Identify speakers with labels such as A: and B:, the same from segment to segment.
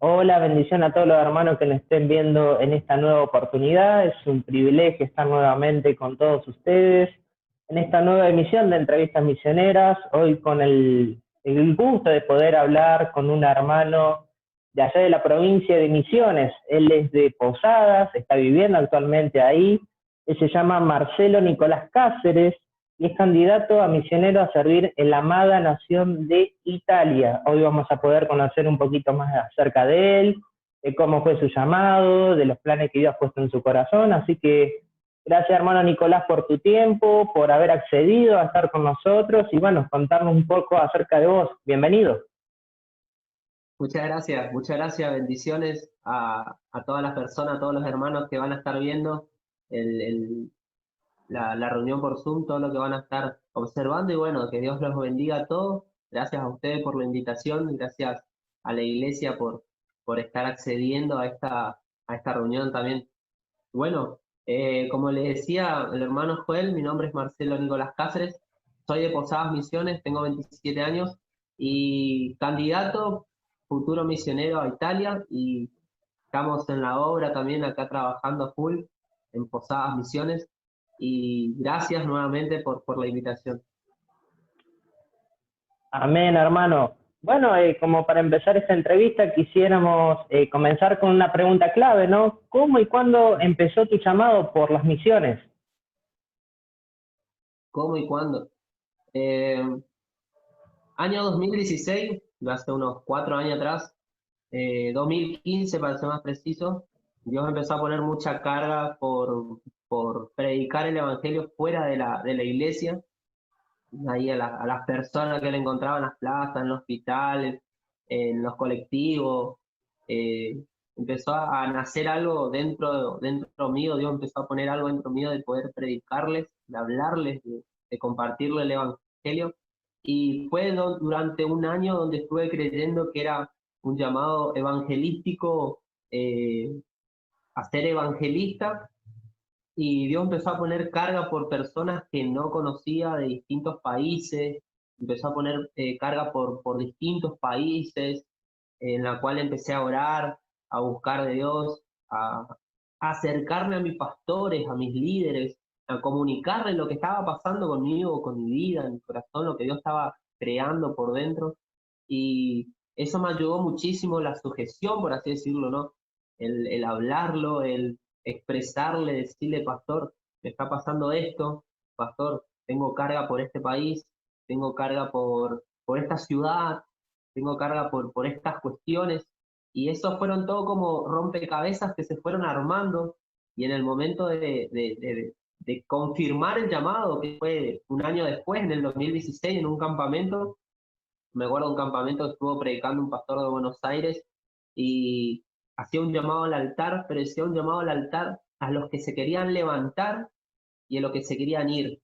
A: Hola, bendición a todos los hermanos que nos estén viendo en esta nueva oportunidad. Es un privilegio estar nuevamente con todos ustedes en esta nueva emisión de Entrevistas Misioneras. Hoy con el gusto de poder hablar con un hermano de allá de la provincia de Misiones. Él es de Posadas, está viviendo actualmente ahí. Él se llama Marcelo Nicolás Cáceres y es candidato a misionero a servir en la amada nación de Italia. Hoy vamos a poder conocer un poquito más acerca de él, de cómo fue su llamado, de los planes que Dios ha puesto en su corazón. Así que gracias, hermano Nicolás, por tu tiempo, por haber accedido a estar con nosotros y bueno, contarnos un poco acerca de vos. Bienvenido.
B: Muchas gracias, bendiciones a todas las personas, a todos los hermanos que van a estar viendo el, el- la reunión por Zoom, todo lo que van a estar observando y bueno, que Dios los bendiga a todos. Gracias a ustedes por la invitación, gracias a la iglesia por estar accediendo a esta reunión también. Bueno, como le decía el hermano Joel, mi nombre es Marcelo Nicolás Cáceres, soy de Posadas Misiones, tengo 27 años y candidato futuro misionero a Italia y estamos en la obra también acá trabajando a full en Posadas Misiones y gracias nuevamente por la invitación.
A: Amén, hermano. Bueno, como para empezar esta entrevista, quisiéramos comenzar con una pregunta clave, ¿no? ¿Cómo y cuándo empezó tu llamado por las misiones?
B: ¿Cómo y cuándo? Eh, Año 2016, hace unos 4 años atrás, 2015 para ser más preciso, Dios empezó a poner mucha carga por predicar el evangelio fuera de la iglesia, ahí a las personas que le encontraban en las plazas, en los hospitales, en los colectivos. eh, Empezó a nacer algo dentro mío, Dios empezó a poner algo dentro mío de poder predicarles, de hablarles, de compartirles el evangelio. Y fue durante un año donde estuve creyendo que era un llamado evangelístico, a ser evangelista, y Dios empezó a poner carga por personas que no conocía de distintos países, empezó a poner carga por distintos países, en la cual empecé a orar, a buscar de Dios, a acercarme a mis pastores, a mis líderes, a comunicarles lo que estaba pasando conmigo, con mi vida, en mi corazón, lo que Dios estaba creando por dentro. Y eso me ayudó muchísimo, la sujeción, por así decirlo, ¿no? El hablarlo, el expresarle, decirle, pastor, me está pasando esto, pastor, tengo carga por este país, tengo carga por esta ciudad, tengo carga por estas cuestiones. Y esos fueron todo como rompecabezas que se fueron armando. Y en el momento de confirmar el llamado, que fue un año después, en el 2016, en un campamento, me acuerdo de un campamento que estuvo predicando un pastor de Buenos Aires y hacía un llamado al altar, pero decía un llamado al altar a los que se querían levantar y a los que se querían ir.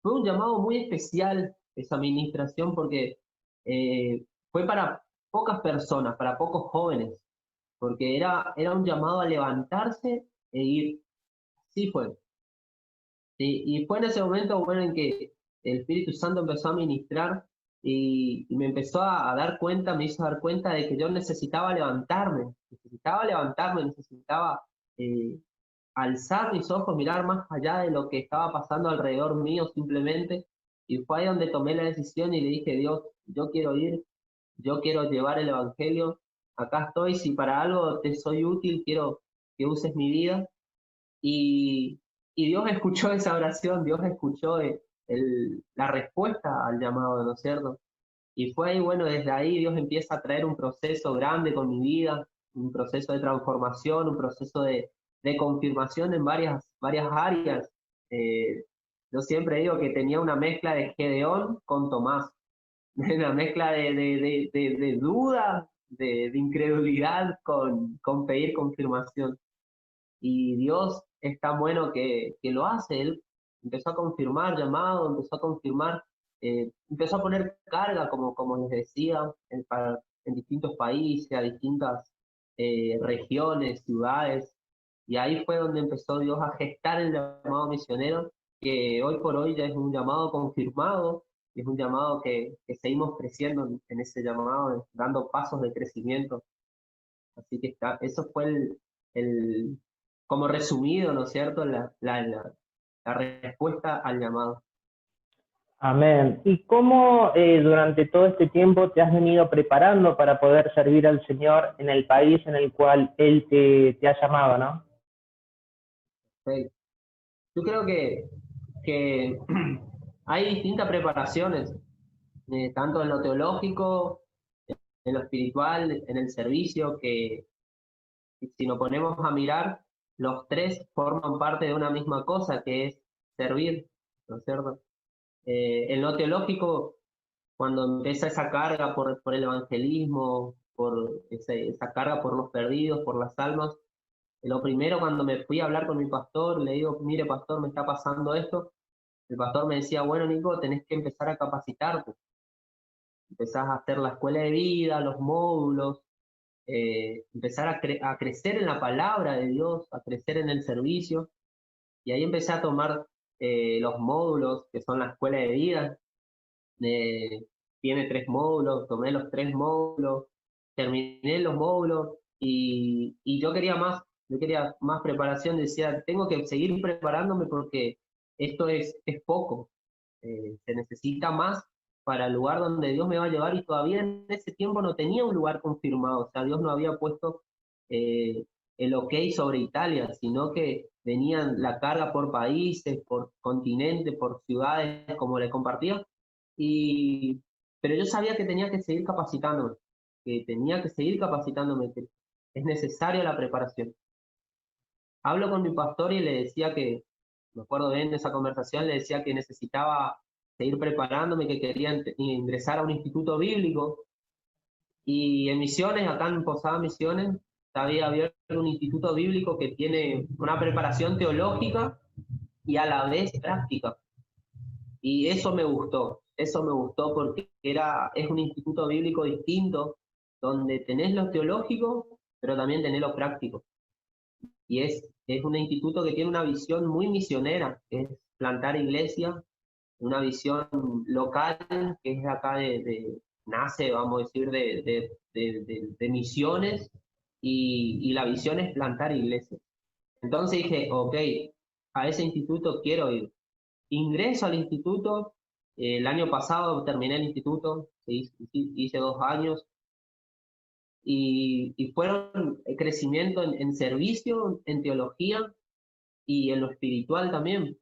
B: Fue un llamado muy especial esa administración porque fue para pocas personas, para pocos jóvenes, porque era un llamado a levantarse e ir. Sí fue. Sí, y fue en ese momento, bueno, en que el Espíritu Santo empezó a ministrar y me empezó a dar cuenta, me hizo dar cuenta de que yo necesitaba levantarme, necesitaba eh, alzar mis ojos, mirar más allá de lo que estaba pasando alrededor mío simplemente. Y fue ahí donde tomé la decisión y le dije, Dios, yo quiero ir, yo quiero llevar el Evangelio, acá estoy, si para algo te soy útil, quiero que uses mi vida. Y, y Dios escuchó esa oración, Dios escuchó la respuesta al llamado, ¿no es cierto? Y fue ahí, bueno, desde ahí Dios empieza a traer un proceso grande con mi vida, un proceso de transformación, un proceso de confirmación en varias áreas. Eh, yo siempre digo que tenía una mezcla de Gedeón con Tomás, una mezcla de duda, de incredulidad con pedir confirmación. Y Dios es tan bueno que lo hace. Él empezó a confirmar llamado, empezó a confirmar, empezó a poner carga, como les decía, en distintos países, a distintas regiones, ciudades. Y ahí fue donde empezó Dios a gestar el llamado misionero, que hoy por hoy ya es un llamado confirmado, es un llamado que seguimos creciendo en ese llamado, dando pasos de crecimiento. Así que eso fue como resumido, ¿no es cierto?, la respuesta al llamado.
A: Amén. ¿Y cómo durante todo este tiempo te has venido preparando para poder servir al Señor en el país en el cual Él te ha llamado, ¿no?
B: Sí. Yo creo que hay distintas preparaciones, tanto en lo teológico, en lo espiritual, en el servicio, que si nos ponemos a mirar, los tres forman parte de una misma cosa, que es servir, ¿no es cierto? En lo teológico, cuando empieza esa carga por el evangelismo, por esa carga por los perdidos, por las almas, lo primero cuando me fui a hablar con mi pastor, le digo, mire pastor, me está pasando esto, el pastor me decía, bueno Nico, tenés que empezar a capacitarte, empezás a hacer la escuela de vida, los módulos, empezar a crecer en la palabra de Dios, a crecer en el servicio, y ahí empecé a tomar los módulos, que son la escuela de vida, tiene 3 módulos, tomé los 3 módulos, terminé los módulos y yo quería más preparación, decía, tengo que seguir preparándome porque esto es poco, se necesita más para el lugar donde Dios me va a llevar y todavía en ese tiempo no tenía un lugar confirmado, o sea, Dios no había puesto eh, el ok sobre Italia, sino que venían la carga por países, por continentes, por ciudades, como les compartía, y, pero yo sabía que tenía que seguir capacitándome, que es necesaria la preparación. Hablo con mi pastor y le decía que, me acuerdo bien de esa conversación, le decía que necesitaba seguir preparándome, que quería ingresar a un instituto bíblico. Y en Misiones, acá en Posada Misiones, había abierto un instituto bíblico que tiene una preparación teológica y a la vez práctica. Y eso me gustó porque es un instituto bíblico distinto, donde tenés lo teológico, pero también tenés lo práctico. Y es un instituto que tiene una visión muy misionera, que es plantar iglesia, una visión local, que es de acá nace, vamos a decir, de misiones, y la visión es plantar iglesias. Entonces dije, ok, a ese instituto quiero ir. Ingreso al instituto, el año pasado terminé el instituto, hice 2 años, y fueron crecimiento en servicio, en teología y en lo espiritual también,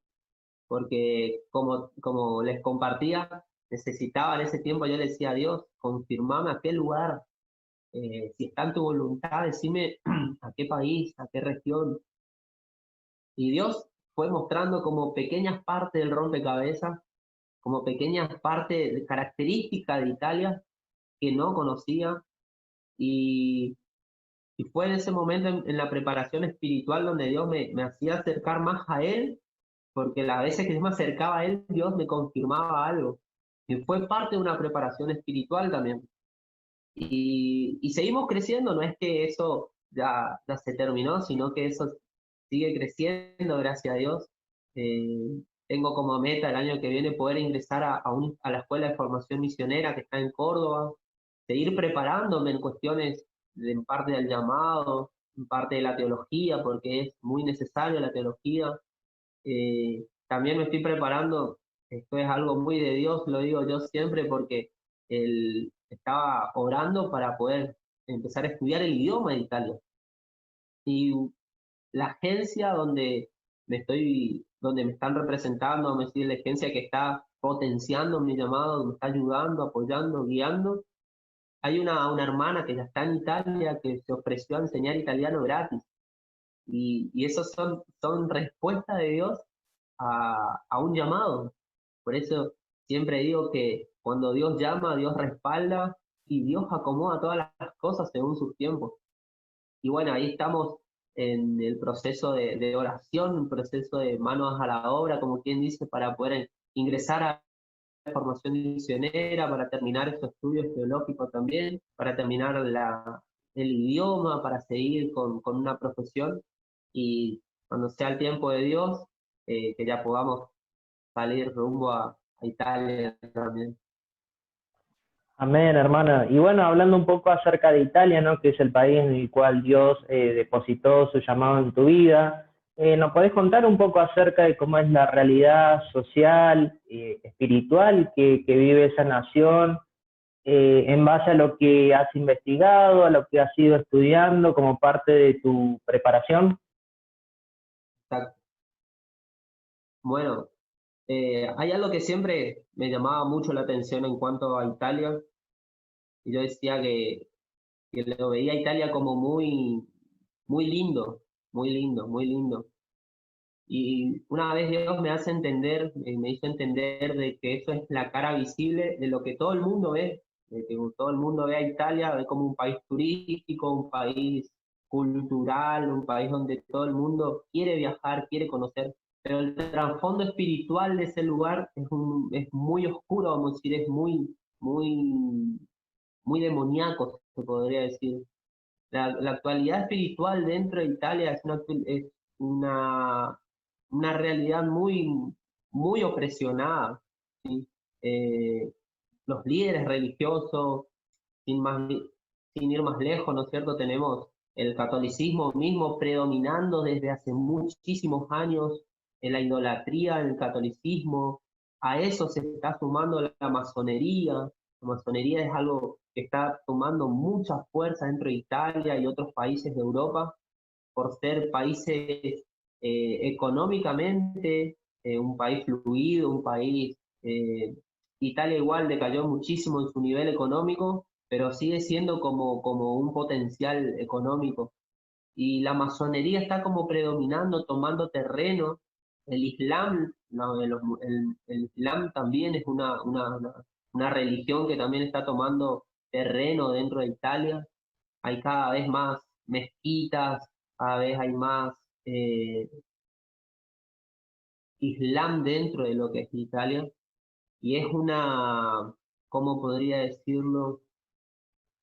B: porque como les compartía, necesitaba en ese tiempo, yo le decía a Dios, confirmame a qué lugar, si está en tu voluntad, decime a qué país, a qué región. Y Dios fue mostrando como pequeñas partes del rompecabezas, como pequeñas partes de características de Italia que no conocía, y, y fue en ese momento en la preparación espiritual donde Dios me hacía acercar más a Él, porque las veces que yo me acercaba a Él, Dios me confirmaba algo. Y fue parte de una preparación espiritual también. Y seguimos creciendo, no es que eso ya se terminó, sino que eso sigue creciendo, gracias a Dios. Tengo como meta el año que viene poder ingresar a la Escuela de Formación Misionera que está en Córdoba, seguir preparándome en cuestiones en parte del llamado, en parte de la teología, porque es muy necesario la teología. También me estoy preparando, esto es algo muy de Dios, lo digo yo siempre, porque estaba orando para poder empezar a estudiar el idioma de Italia. Y la agencia donde me están representando, me decir, la agencia que está potenciando mi llamado, me está ayudando, apoyando, guiando, hay una hermana que ya está en Italia que se ofreció a enseñar italiano gratis. Y esos son respuestas de Dios a un llamado. Por eso siempre digo que cuando Dios llama, Dios respalda y Dios acomoda todas las cosas según sus tiempos. Y bueno, ahí estamos en el proceso de oración, un proceso de manos a la obra, como quien dice, para poder ingresar a la formación misionera, para terminar estos estudios teológicos también, para terminar el idioma, para seguir con una profesión, y cuando sea el tiempo de Dios, que ya podamos salir rumbo a Italia también.
A: Amén, hermano. Y bueno, hablando un poco acerca de Italia, ¿no? Que es el país en el cual Dios depositó su llamado en tu vida. ¿Nos podés contar un poco acerca de cómo es la realidad social, espiritual que vive esa nación, en base a lo que has investigado, a lo que has ido estudiando como parte de tu preparación?
B: Exacto. Bueno, hay algo que siempre me llamaba mucho la atención en cuanto a Italia, y yo decía que lo veía a Italia como muy, muy lindo, muy lindo, muy lindo. Y una vez Dios me hace entender, me hizo entender de que eso es la cara visible de lo que todo el mundo ve, de que todo el mundo ve a Italia, ve como un país turístico, un país cultural, un país donde todo el mundo quiere viajar, quiere conocer, pero el trasfondo espiritual de ese lugar es muy oscuro, vamos a decir, es muy, muy demoníaco, se podría decir. La actualidad espiritual dentro de Italia es una, una realidad muy opresionada, ¿sí? Eh, los líderes religiosos, sin, más, sin ir más lejos, ¿no es cierto? Tenemos el catolicismo mismo predominando desde hace muchísimos años, en la idolatría del catolicismo. A eso se está sumando la masonería. La masonería es algo que está tomando mucha fuerza dentro de Italia y otros países de Europa por ser países económicamente, un país fluido, un país... Italia igual decayó muchísimo en su nivel económico, pero sigue siendo como un potencial económico. Y la masonería está como predominando, tomando terreno. El Islam, no, el Islam también es una religión que también está tomando terreno dentro de Italia. Hay cada vez más mezquitas, cada vez hay más eh, Islam dentro de lo que es Italia. Y es ¿cómo podría decirlo?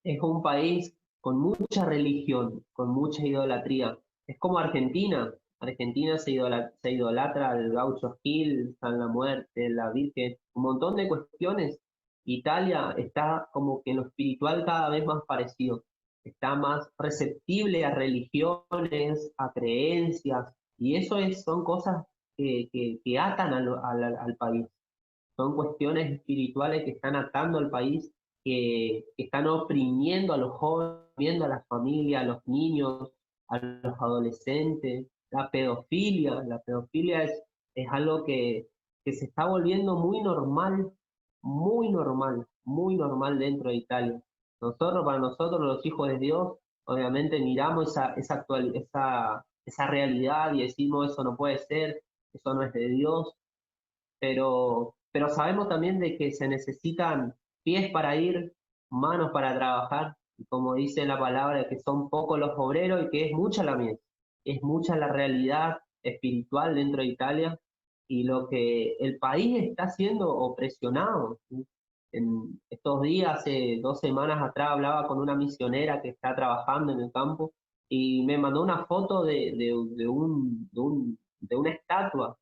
B: Es un país con mucha religión, con mucha idolatría. Es como Argentina. Argentina se idolatra al Gaucho Gil, San la Muerte, la Virgen, un montón de cuestiones. Italia está como que en lo espiritual cada vez más parecido. Está más receptible a religiones, a creencias, y son cosas que atan al país. Son cuestiones espirituales que están atando al país, que están oprimiendo a los jóvenes, oprimiendo a las familias, a los niños, a los adolescentes. La pedofilia es algo que se está volviendo muy normal dentro de Italia. Para nosotros, los hijos de Dios, obviamente miramos esa realidad y decimos, eso no puede ser, eso no es de Dios, pero sabemos también de que se necesitan pies para ir, manos para trabajar, y como dice la palabra, que son pocos los obreros y que es mucha la mies, es mucha la realidad espiritual dentro de Italia y lo que el país está siendo opresionado, ¿sí? En estos días, hace 2 semanas atrás, hablaba con una misionera que está trabajando en el campo y me mandó una foto de una estatua.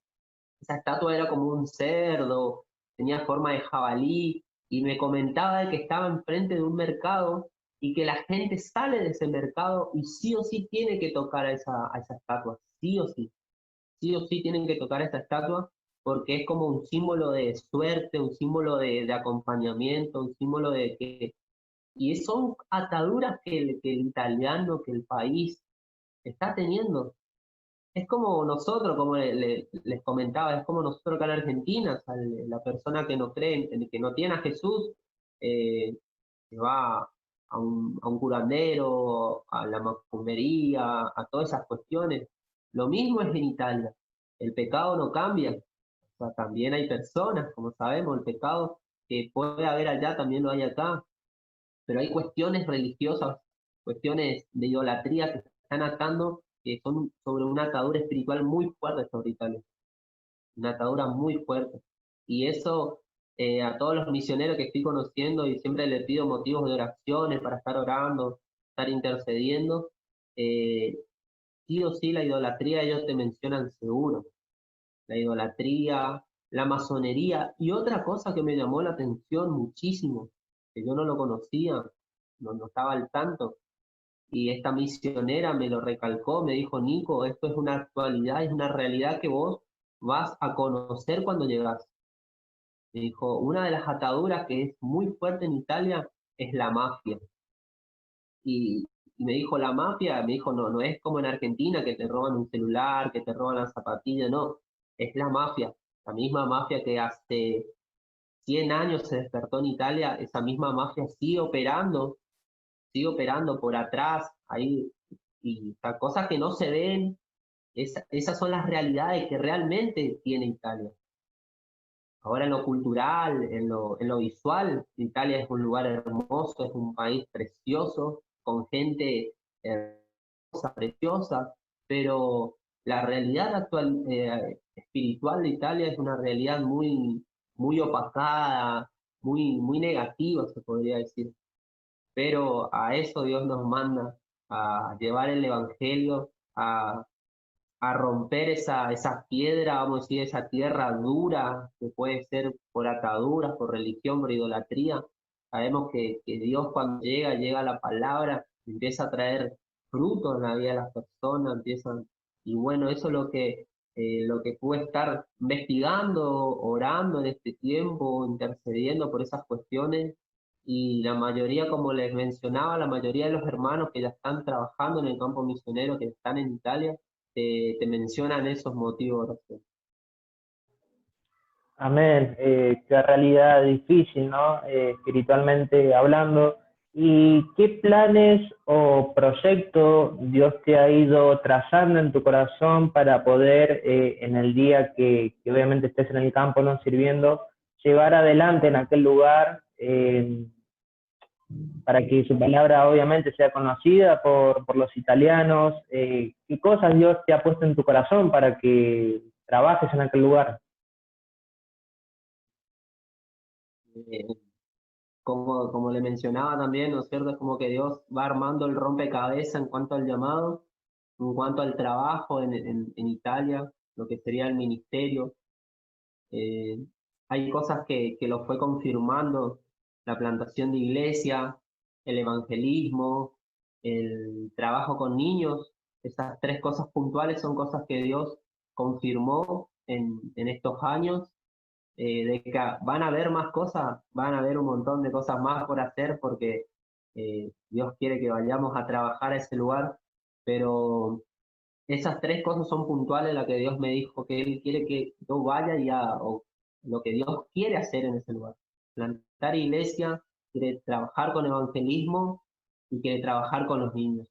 B: Esa estatua era como un cerdo, tenía forma de jabalí, y me comentaba de que estaba enfrente de un mercado y que la gente sale de ese mercado y sí o sí tiene que tocar a esa estatua, sí o sí tienen que tocar a esa estatua porque es como un símbolo de suerte, un símbolo de acompañamiento, un símbolo de que... Y son ataduras que el italiano, que el país está teniendo. Es como nosotros, como les comentaba, es como nosotros acá en Argentina, o sea, la persona que no cree, que no tiene a Jesús, eh, que va a un curandero, a la macumbería, a todas esas cuestiones. Lo mismo es en Italia. El pecado no cambia. O sea, también hay personas, como sabemos, el pecado que puede haber allá también lo hay acá, pero hay cuestiones religiosas, cuestiones de idolatría que se están atando, que son sobre una atadura espiritual muy fuerte sobre Italia, una atadura muy fuerte. Y eso a todos los misioneros que estoy conociendo y siempre les pido motivos de oraciones para estar orando, estar intercediendo, eh, sí o sí la idolatría ellos te mencionan seguro, la idolatría, la masonería y otra cosa que me llamó la atención muchísimo que yo no lo conocía, no estaba al tanto. Y esta misionera me lo recalcó, me dijo, Nico, esto es una actualidad, es una realidad que vos vas a conocer cuando llegás. Me dijo, una de las ataduras que es muy fuerte en Italia es la mafia. Y me dijo, la mafia, me dijo, no es como en Argentina que te roban un celular, que te roban la zapatilla, no, es la mafia. La misma mafia que hace 100 años se despertó en Italia, esa misma mafia sigue operando por atrás, ahí, y cosas que no se ven, esas son las realidades que realmente tiene Italia. Ahora en lo cultural, en lo visual, Italia es un lugar hermoso, es un país precioso, con gente hermosa, preciosa, pero la realidad actual, espiritual de Italia es una realidad muy opacada, muy negativa, se podría decir. Pero a eso Dios nos manda, a llevar el Evangelio, a romper esa piedra, vamos a decir, esa tierra dura, que puede ser por ataduras, por religión, por idolatría. Sabemos que Dios cuando llega la palabra, empieza a traer frutos en la vida de las personas, y bueno, eso es lo que pude estar investigando, orando en este tiempo, intercediendo por esas cuestiones, y la mayoría, como les mencionaba, la mayoría de los hermanos que ya están trabajando en el campo misionero, que están en Italia, te mencionan esos motivos.
A: Amén. Qué realidad difícil, ¿no? Espiritualmente hablando. ¿Y qué planes o proyectos Dios te ha ido trazando en tu corazón para poder, en el día que obviamente estés en el campo, no sirviendo, llevar adelante en aquel lugar, para que su palabra obviamente sea conocida por los italianos? ¿Qué cosas Dios te ha puesto en tu corazón para que trabajes en aquel lugar?
B: Eh, como le mencionaba también, ¿no es cierto? Es como que Dios va armando el rompecabezas en cuanto al llamado, en cuanto al trabajo en Italia, lo que sería el ministerio. Eh, Hay cosas que lo fue confirmando, la plantación de iglesia, el evangelismo, el trabajo con niños. Esas tres cosas puntuales son cosas que Dios confirmó en estos años, de que van a haber más cosas, van a haber un montón de cosas más por hacer, porque Dios quiere que vayamos a trabajar a ese lugar, pero esas tres cosas son puntuales, las que Dios me dijo que Él quiere que yo vaya o lo que Dios quiere hacer en ese lugar. Plantar iglesia, quiere trabajar con evangelismo y quiere trabajar con los niños.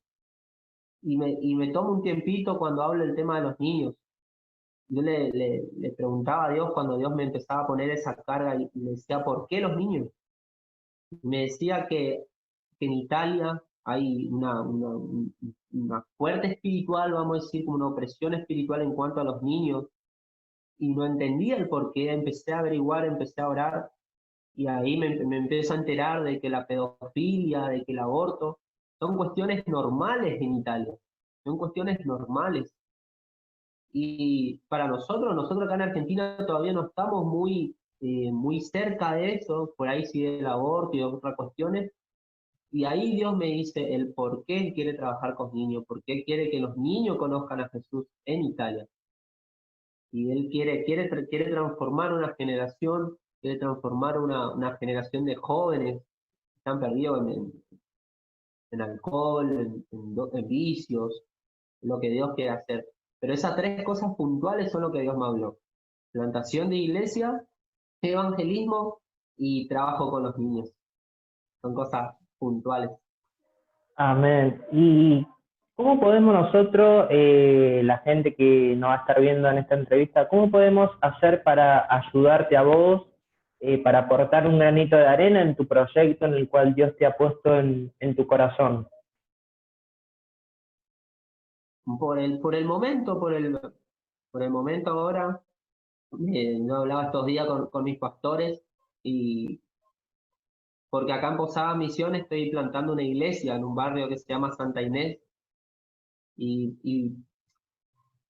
B: Y me tomo un tiempito cuando hablo del tema de los niños. Yo le preguntaba a Dios cuando Dios me empezaba a poner esa carga, y le decía, ¿por qué los niños? Y me decía que en Italia hay una fuerte espiritual, vamos a decir, como una opresión espiritual en cuanto a los niños, y no entendía el por qué. Empecé a averiguar, empecé a orar, y ahí me empiezo a enterar de que la pedofilia, de que el aborto, son cuestiones normales en Italia, son cuestiones normales. Y para nosotros acá en Argentina todavía no estamos muy cerca de eso, por ahí sigue el aborto y otras cuestiones, y ahí Dios me dice el por qué Él quiere trabajar con niños, por qué quiere que los niños conozcan a Jesús en Italia. Y Él quiere transformar una generación, quiere transformar una generación de jóvenes que están perdidos en alcohol, en vicios, lo que Dios quiere hacer. Pero esas tres cosas puntuales son lo que Dios me habló: plantación de iglesia, evangelismo y trabajo con los niños. Son cosas puntuales.
A: Amén. ¿Y cómo podemos nosotros, la gente que nos va a estar viendo en esta entrevista, cómo podemos hacer para ayudarte a vos, para aportar un granito de arena en tu proyecto en el cual Dios te ha puesto en tu corazón?
B: Por el momento ahora, yo hablaba estos días con mis pastores, y porque acá en Posada Misión estoy plantando una iglesia en un barrio que se llama Santa Inés, y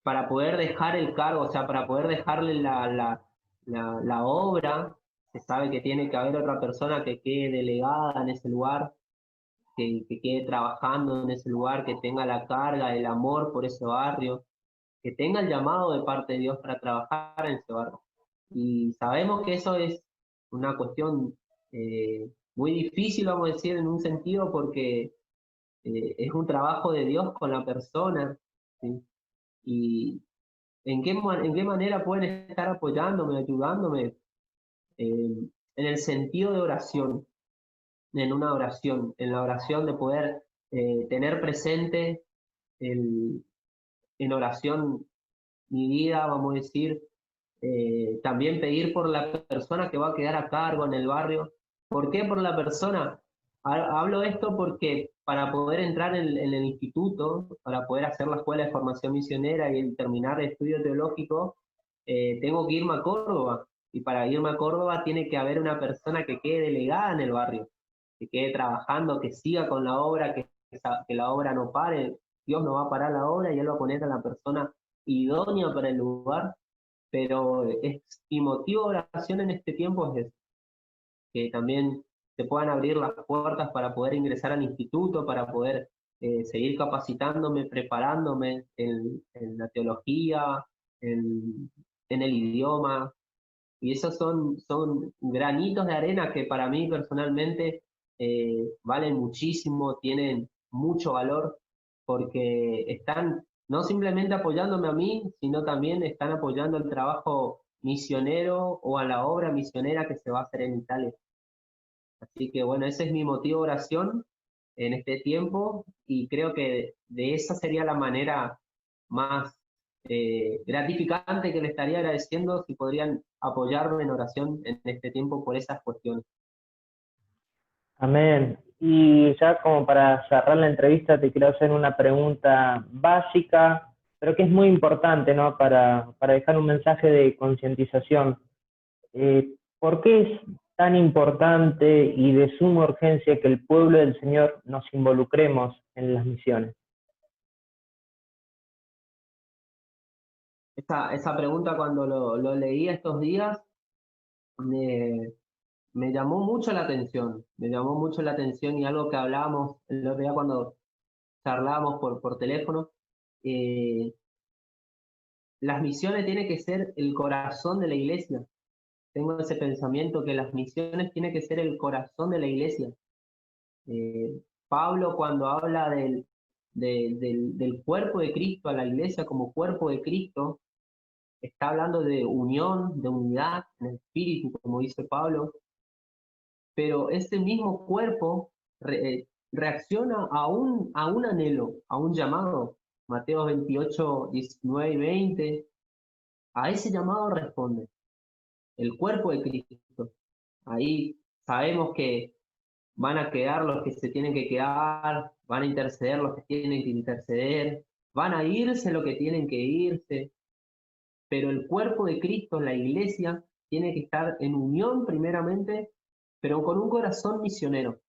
B: para poder dejar el cargo, o sea, para poder dejarle la obra, se sabe que tiene que haber otra persona que quede delegada en ese lugar, que quede trabajando en ese lugar, que tenga la carga, el amor por ese barrio, que tenga el llamado de parte de Dios para trabajar en ese barrio. Y sabemos que eso es una cuestión muy difícil, vamos a decir, en un sentido, porque es un trabajo de Dios con la persona, ¿sí? Y en qué manera pueden estar apoyándome, ayudándome, en el sentido de oración, en una oración, en la oración de poder tener presente el, en oración mi vida, vamos a decir, también pedir por la persona que va a quedar a cargo en el barrio. ¿Por qué por la persona? Hablo esto porque para poder entrar en el instituto, para poder hacer la escuela de formación misionera y terminar el estudio teológico, tengo que irme a Córdoba. Y para irme a Córdoba tiene que haber una persona que quede delegada en el barrio, que quede trabajando, que siga con la obra, que la obra no pare. Dios no va a parar la obra y Él va a poner a la persona idónea para el lugar, pero mi motivo de oración en este tiempo es que también se puedan abrir las puertas para poder ingresar al instituto, para poder seguir capacitándome, preparándome en la teología, en el idioma. Y esos son granitos de arena que para mí personalmente valen muchísimo, tienen mucho valor, porque están no simplemente apoyándome a mí, sino también están apoyando el trabajo misionero o a la obra misionera que se va a hacer en Italia. Así que bueno, ese es mi motivo de oración en este tiempo y creo que de esa sería la manera más gratificante que le estaría agradeciendo si podrían apoyarme en oración en este tiempo por esas cuestiones.
A: Amén. Y ya como para cerrar la entrevista, te quiero hacer una pregunta básica, pero que es muy importante, ¿no? Para dejar un mensaje de concientización. ¿Por qué es tan importante y de suma urgencia que el pueblo del Señor nos involucremos en las misiones?
B: Esa pregunta cuando lo leí estos días me, me llamó mucho la atención, me llamó mucho la atención y algo que hablábamos el otro día cuando charlábamos por teléfono. eh, las misiones tienen que ser el corazón de la iglesia. Tengo ese pensamiento que las misiones tienen que ser el corazón de la iglesia. Pablo cuando habla del cuerpo de Cristo, a la iglesia como cuerpo de Cristo, está hablando de unión, de unidad en el espíritu, como dice Pablo, pero ese mismo cuerpo reacciona a un anhelo, a un llamado. Mateo 28, 19 y 20, a ese llamado responde el cuerpo de Cristo. Ahí sabemos que van a quedar los que se tienen que quedar, van a interceder los que tienen que interceder, van a irse los que tienen que irse, pero el cuerpo de Cristo, la iglesia, tiene que estar en unión primeramente, pero con un corazón misionero,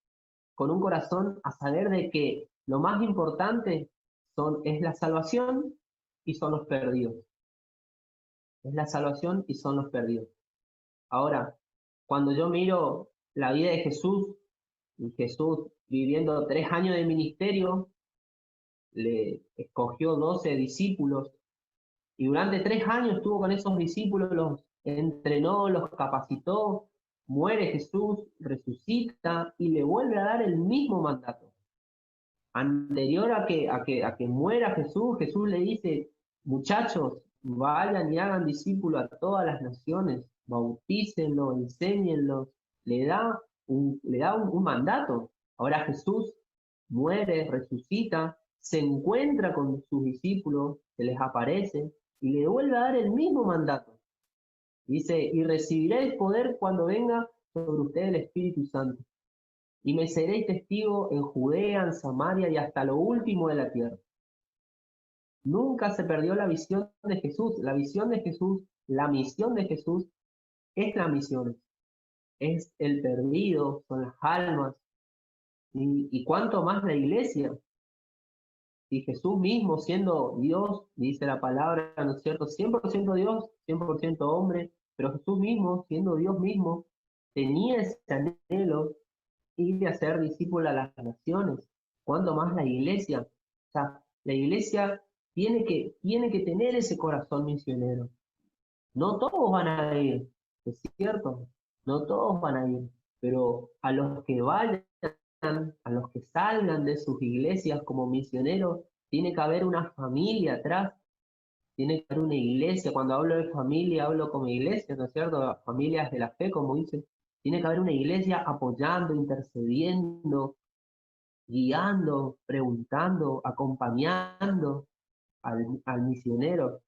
B: con un corazón a saber de que lo más importante es la salvación y son los perdidos. Es la salvación y son los perdidos. Ahora, cuando yo miro la vida de Jesús, y Jesús viviendo 3 años de ministerio, le escogió 12 discípulos y durante 3 años estuvo con esos discípulos, los entrenó, los capacitó, muere Jesús, resucita y le vuelve a dar el mismo mandato. Anterior a que muera Jesús, Jesús le dice, muchachos, vayan y hagan discípulos a todas las naciones, bautícenlos, enséñenlos, le da un mandato. Ahora Jesús muere, resucita, se encuentra con sus discípulos, se les aparece y le vuelve a dar el mismo mandato. Dice, y recibiréis poder cuando venga sobre ustedes el Espíritu Santo. Y me seréis testigo en Judea, en Samaria y hasta lo último de la tierra. Nunca se perdió la visión de Jesús. La visión de Jesús, la misión de Jesús es la misión. Es el perdido, son las almas. Y cuánto más la iglesia. Y Jesús mismo siendo Dios, dice la palabra, ¿no es cierto? 100% Dios, 100% hombre, pero Jesús mismo siendo Dios mismo, tenía ese anhelo ir a ser discípulo a las naciones, cuando más la iglesia. O sea, la iglesia tiene que tener ese corazón misionero. No todos van a ir, es cierto, no todos van a ir, pero a los que vayan, a los que salgan de sus iglesias como misioneros, tiene que haber una familia atrás, tiene que haber una iglesia. Cuando hablo de familia, hablo como iglesia, ¿no es cierto? Familias de la fe, como dicen. Tiene que haber una iglesia apoyando, intercediendo, guiando, preguntando, acompañando al misionero.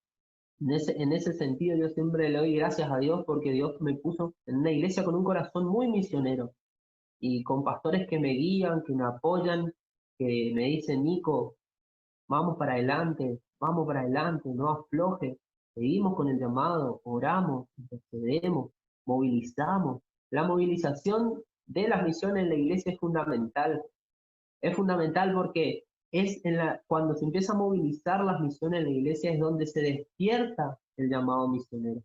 B: En ese sentido, yo siempre le doy gracias a Dios porque Dios me puso en una iglesia con un corazón muy misionero y con pastores que me guían, que me apoyan, que me dicen, Nico, vamos para adelante, no aflojes, seguimos con el llamado, oramos, intercedemos, movilizamos. La movilización de las misiones en la iglesia es fundamental porque cuando se empieza a movilizar las misiones en la iglesia es donde se despierta el llamado misionero.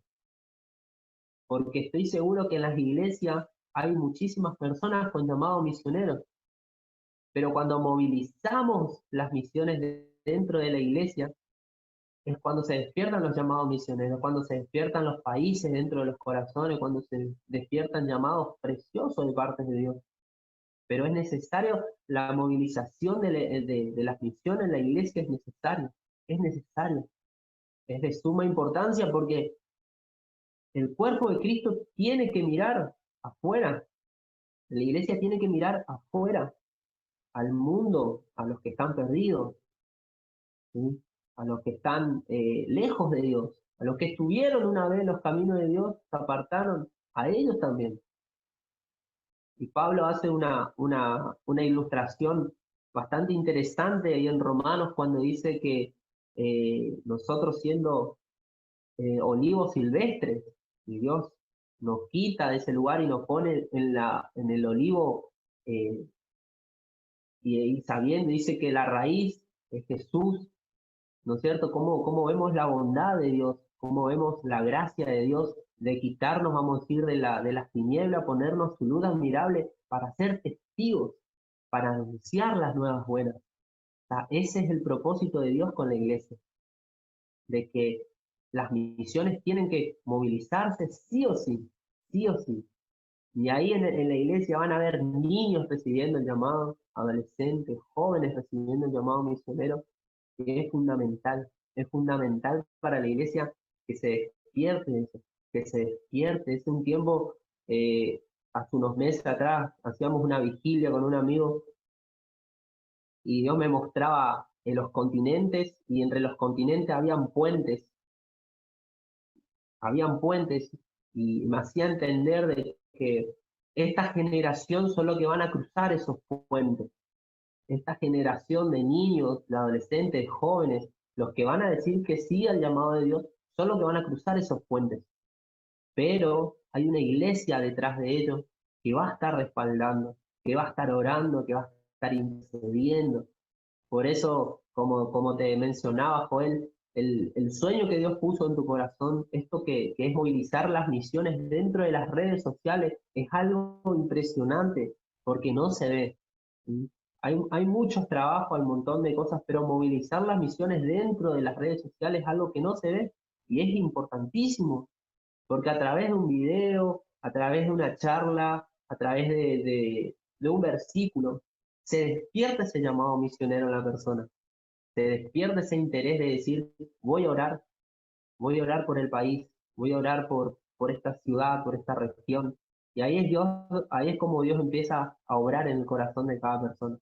B: Porque estoy seguro que en las iglesias hay muchísimas personas con llamado misionero, pero cuando movilizamos las misiones dentro de la iglesia, es cuando se despiertan los llamados misioneros, cuando se despiertan los países dentro de los corazones, cuando se despiertan llamados preciosos de parte de Dios. Pero es necesario la movilización de las misiones en la iglesia, es necesario, es de suma importancia porque el cuerpo de Cristo tiene que mirar afuera, la iglesia tiene que mirar afuera, al mundo, a los que están perdidos, ¿sí? A los que están lejos de Dios, a los que estuvieron una vez en los caminos de Dios, se apartaron, a ellos también. Y Pablo hace una ilustración bastante interesante ahí en Romanos cuando dice que nosotros siendo olivos silvestres, y Dios nos quita de ese lugar y nos pone en el olivo, y sabiendo, dice que la raíz es Jesús, ¿no es cierto? ¿Cómo vemos la bondad de Dios? ¿Cómo vemos la gracia de Dios de quitarnos, vamos a decir, de las tinieblas, ponernos su luz admirable para ser testigos, para anunciar las nuevas buenas? O sea, ese es el propósito de Dios con la iglesia, de que las misiones tienen que movilizarse sí o sí, sí o sí. Y ahí en la iglesia van a haber niños recibiendo el llamado, adolescentes, jóvenes recibiendo el llamado misionero, que es fundamental para la iglesia que se despierte eso, que se despierte. Es un tiempo, hace unos meses atrás, hacíamos una vigilia con un amigo y Dios me mostraba en los continentes y entre los continentes habían puentes y me hacía entender de que esta generación son los que van a cruzar esos puentes. Esta generación de niños, de adolescentes, de jóvenes, los que van a decir que sí al llamado de Dios, son los que van a cruzar esos puentes. Pero hay una iglesia detrás de ellos que va a estar respaldando, que va a estar orando, que va a estar intercediendo. Por eso, como te mencionaba, Joel, el sueño que Dios puso en tu corazón, esto que es movilizar las misiones dentro de las redes sociales, es algo impresionante, porque no se ve. ¿Sí? Hay muchos trabajos, hay un montón de cosas, pero movilizar las misiones dentro de las redes sociales es algo que no se ve y es importantísimo, porque a través de un video, a través de una charla, a través de un versículo, se despierta ese llamado misionero en la persona, se despierta ese interés de decir, voy a orar por el país, voy a orar por esta ciudad, por esta región. Y ahí es como Dios empieza a obrar en el corazón de cada persona.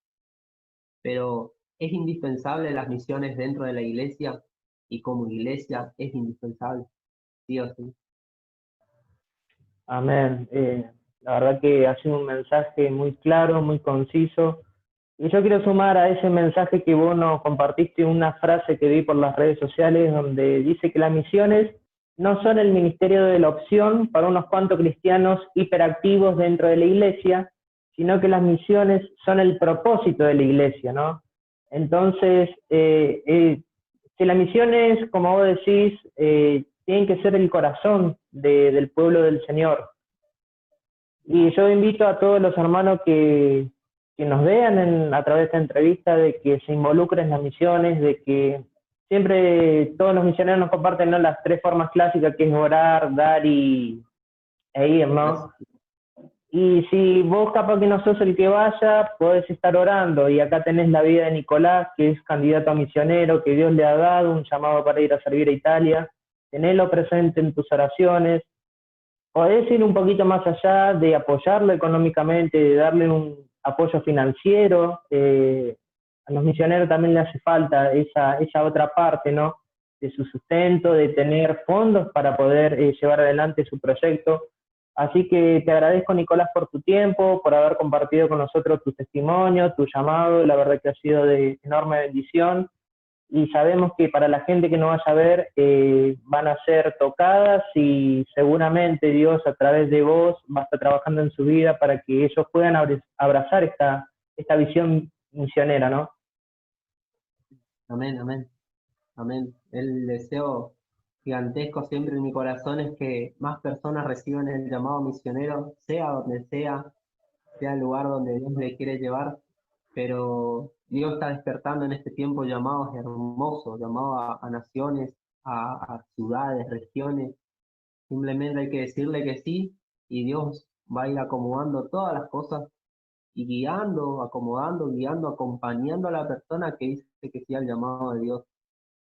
B: Pero es indispensable las misiones dentro de la iglesia y como iglesia es indispensable, sí o sí.
A: Amén. La verdad que ha sido un mensaje muy claro, muy conciso. Y yo quiero sumar a ese mensaje que vos nos compartiste una frase que vi por las redes sociales donde dice que las misiones no son el ministerio de la opción para unos cuantos cristianos hiperactivos dentro de la iglesia, sino que las misiones son el propósito de la iglesia, ¿no? Entonces, que las misiones, como vos decís, tienen que ser el corazón del pueblo del Señor. Y yo invito a todos los hermanos que nos vean a través de esta entrevista, de que se involucren en las misiones, de que siempre todos los misioneros nos comparten, ¿no?, las tres formas clásicas, que es orar, dar e ir, ¿no? Y si vos capaz que no sos el que vaya, podés estar orando. Y acá tenés la vida de Nicolás, que es candidato a misionero, que Dios le ha dado un llamado para ir a servir a Italia. Tenelo presente en tus oraciones. Podés ir un poquito más allá de apoyarlo económicamente, de darle un apoyo financiero. A los misioneros también les hace falta esa otra parte, ¿no?, de su sustento, de tener fondos para poder llevar adelante su proyecto. Así que te agradezco, Nicolás, por tu tiempo, por haber compartido con nosotros tu testimonio, tu llamado. La verdad que ha sido de enorme bendición. Y sabemos que para la gente que nos vaya a ver, van a ser tocadas, y seguramente Dios a través de vos va a estar trabajando en su vida para que ellos puedan abrazar esta visión misionera, ¿no?
B: Amén, amén, amén. El deseo gigantesco siempre en mi corazón es que más personas reciban el llamado misionero, sea donde sea el lugar donde Dios le quiere llevar, pero Dios está despertando en este tiempo llamados hermosos, llamados a naciones, a ciudades, regiones. Simplemente hay que decirle que sí, y Dios va a ir acomodando todas las cosas y guiando, acomodando, guiando, acompañando a la persona que dice que sí al llamado de Dios.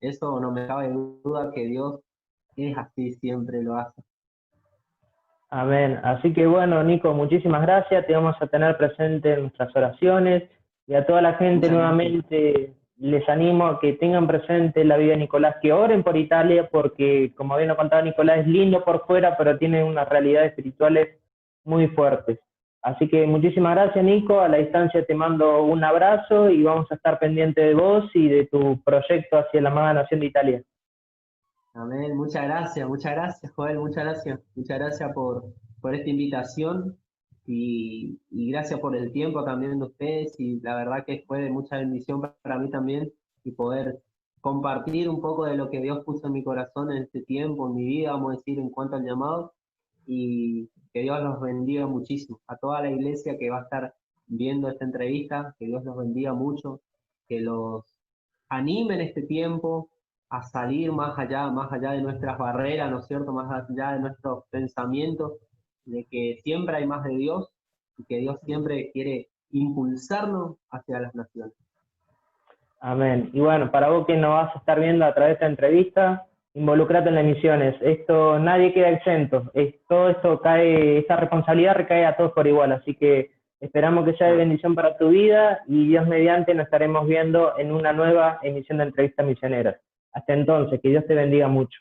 B: Eso no me cabe duda que Dios es así, siempre lo hace.
A: Amén. Así que bueno, Nico, muchísimas gracias. Te vamos a tener presente en nuestras oraciones. Y a toda la gente
B: Muchas gracias.
A: nuevamente les animo a que tengan presente la vida de Nicolás, que oren por Italia, porque como bien lo contaba Nicolás, es lindo por fuera, pero tiene unas realidades espirituales muy fuertes. Así que muchísimas gracias, Nico. A la distancia te mando un abrazo y vamos a estar pendientes de vos y de tu proyecto hacia la amada nación de Italia.
B: Amén. Muchas gracias, Joel, muchas gracias por esta invitación y gracias por el tiempo también de ustedes y la verdad que fue de mucha bendición para mí también y poder compartir un poco de lo que Dios puso en mi corazón en este tiempo, en mi vida, vamos a decir, en cuanto al llamado y que Dios los bendiga muchísimo. A toda la iglesia que va a estar viendo esta entrevista, que Dios los bendiga mucho, que los anime en este tiempo a salir más allá de nuestras barreras, ¿no es cierto? Más allá de nuestros pensamientos, de que siempre hay más de Dios y que Dios siempre quiere impulsarnos hacia las naciones.
A: Amén. Y bueno, para vos que nos vas a estar viendo a través de esta entrevista, involucrate en las misiones. Esto, nadie queda exento. Todo esto cae, esta responsabilidad recae a todos por igual. Así que esperamos que sea de bendición para tu vida y Dios mediante nos estaremos viendo en una nueva emisión de Entrevistas Misioneras. Hasta entonces, que Dios te bendiga mucho.